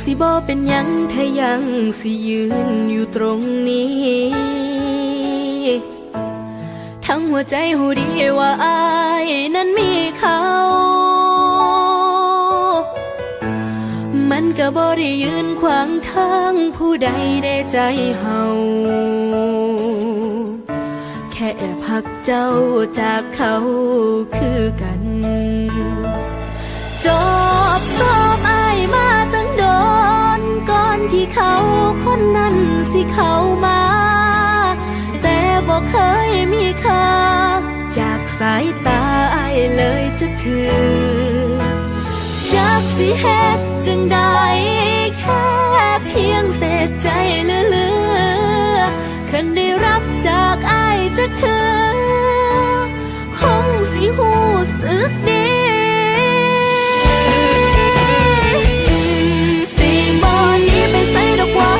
สิบ่เป็นหยังถ้ายังสิยืนอยู่ตรงนี้ทั้งหัวใจหูดีว่าอายนั้นมีเขามันก็บ่ได้ยืนขวางทางผู้ใดได้ใจเฮาแค่แอบหักเจ้าจากเขาคือกันจบสอบอายมาตั้งโดนก่อนที่เขาคนนั้นสิเข้ามาแต่บอกเคยมีค่าจากสายตาอายเลยจะถือจากสิเหตุจึงได้แค่เพียงเศษใจเหลือๆคันได้รับจากอายจะถือคงสิหูสึกดีสิบ่หนีไปใส่ดอกว่า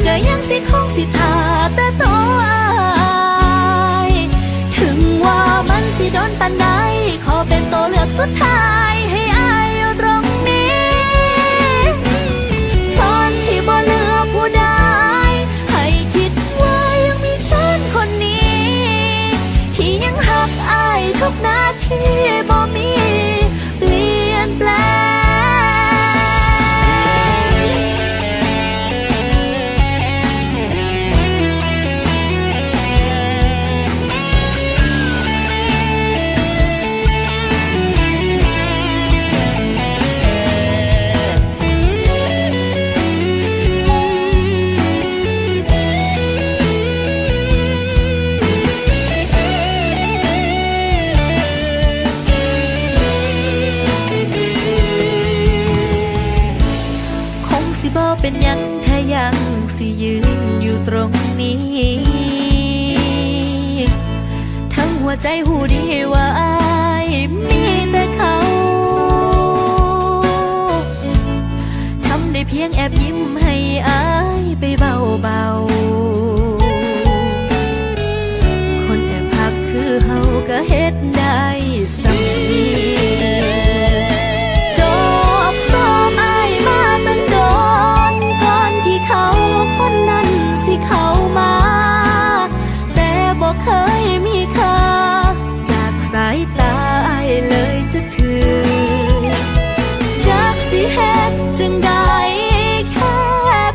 ก็ยังสิคงสิท่าแต่ตัวอายถึงว่ามันสิโดนปานใดขอเป็นตัวเลือกสุดท้ายให้อายอยู่ตรงนี้ตอนที่บ่เหลือผู้ใดให้คิดว่ายังมีฉันคนนี้ที่ยังหักอายทุกนาทีบ่มีเปลี่ยนแปลงบ่เป็นหยังถ้ายังสิยืนอยู่ตรงนี้ทั้งหัวใจหูดีว่าอายมีแต่เขาทำได้เพียงแอบยิ้มให้อายไปเบาๆคนแอบพักคือเฮาก็เฮ็ดได้สักทีคนนั้นสิเข้ามาแต่บอกเคยมีค่าจากสายตาอายเลยจะถือจากสิเหตุจึงได้แค่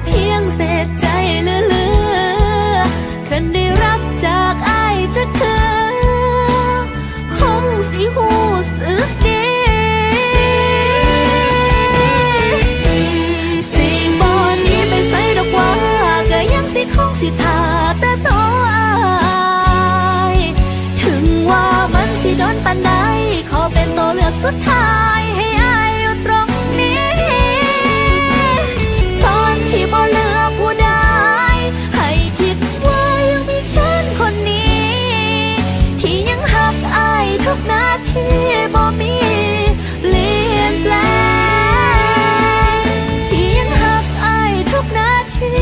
เพียงเศษใจเหลือๆคันได้รับจากอายจะถือคงสิหูสึกดีสิบ่หนีไปใส่ดอกว่าคงสิท่าแต่ตัวอายถึงว่ามันสิโดนปานใดขอเป็นตัวเลือกสุดท้ายให้อายอยู่ตรงนี้ตอนที่บ่เหลือผู้ใดให้คิดว่ายังมีฉันคนนี้ที่ยังหักอายทุกนาทีบ่มีเปลี่ยนแปลงที่ยังหักอายทุกนาที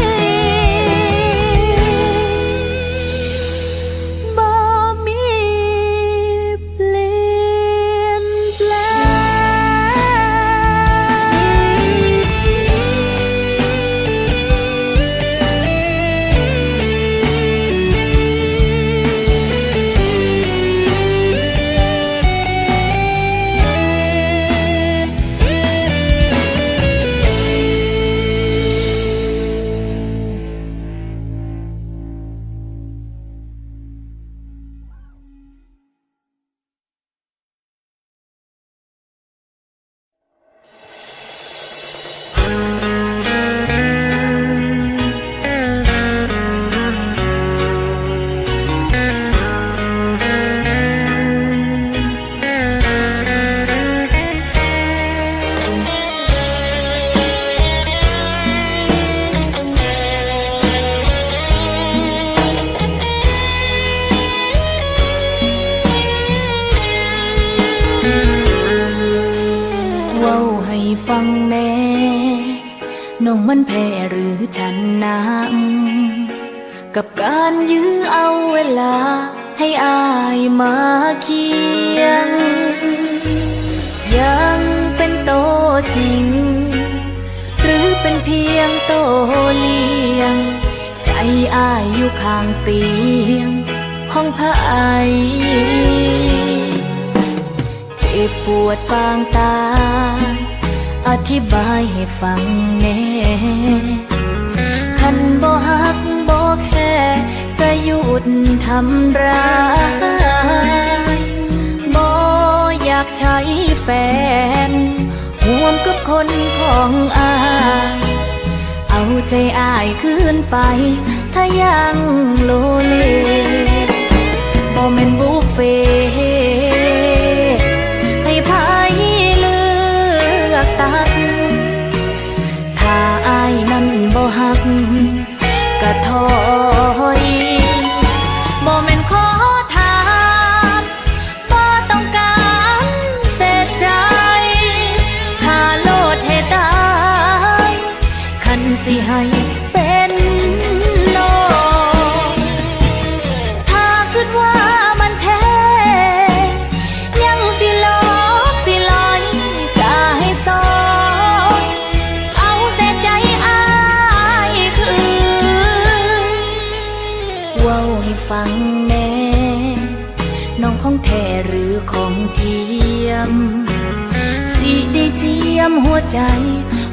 ฟังแน่น้องมันแพ้หรือฉันน้ำกับการยื้อเอาเวลาให้อายมาเคียงยังเป็นโตจริงหรือเป็น เพียงโตเลี้ยงใจอ้ายอยู่ข้างเตียงของไผเจ็บปวดปางตาอธิบายให้ฟังแน่คันบ่ฮักบ่แค่ก็หยุดทำร้ายบ่อยากใช้แฟนห่วงกับคนของอ้ายเอาใจอ้ายคืนไปถ้ายังโลเลบ่แม่นบุฟเฟ่ให้ไผเลือกตักถ้าอ้ายนั้นบ่ฮักก็ถอยบ่แม่นขอทานบ่ต้องการเสียใจถ้าโลดให้ตายคันสิให้เป็นโลกถ้าคิดว่ามันแท้ยังสิลบสิลอยกาให้สองเอาเสียใจอ้ายคืนเว้าให้ฟังแน่น้องของแท้หรือของเทียมสิได้เจียมหัวใจ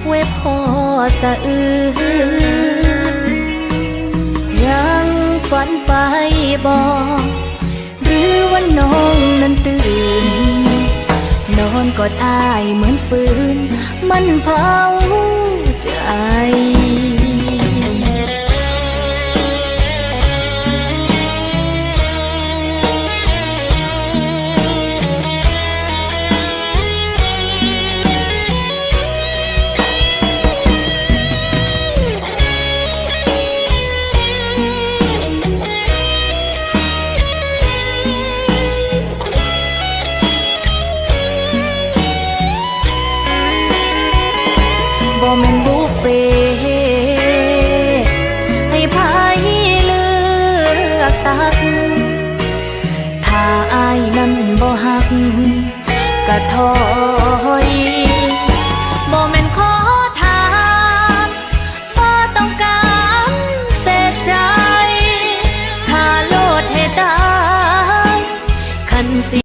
ไว้พอสะอื้นยังฝันไปบอกหรือว่าน้องนั้นตื่นนอนกอดอ้ายเหมือนฟืนมันเผาใจบ่แม่นบุฟเฟ่ให้ไผเลือกตักถ้าอ้ายนั้นบ่ฮักก็ถอ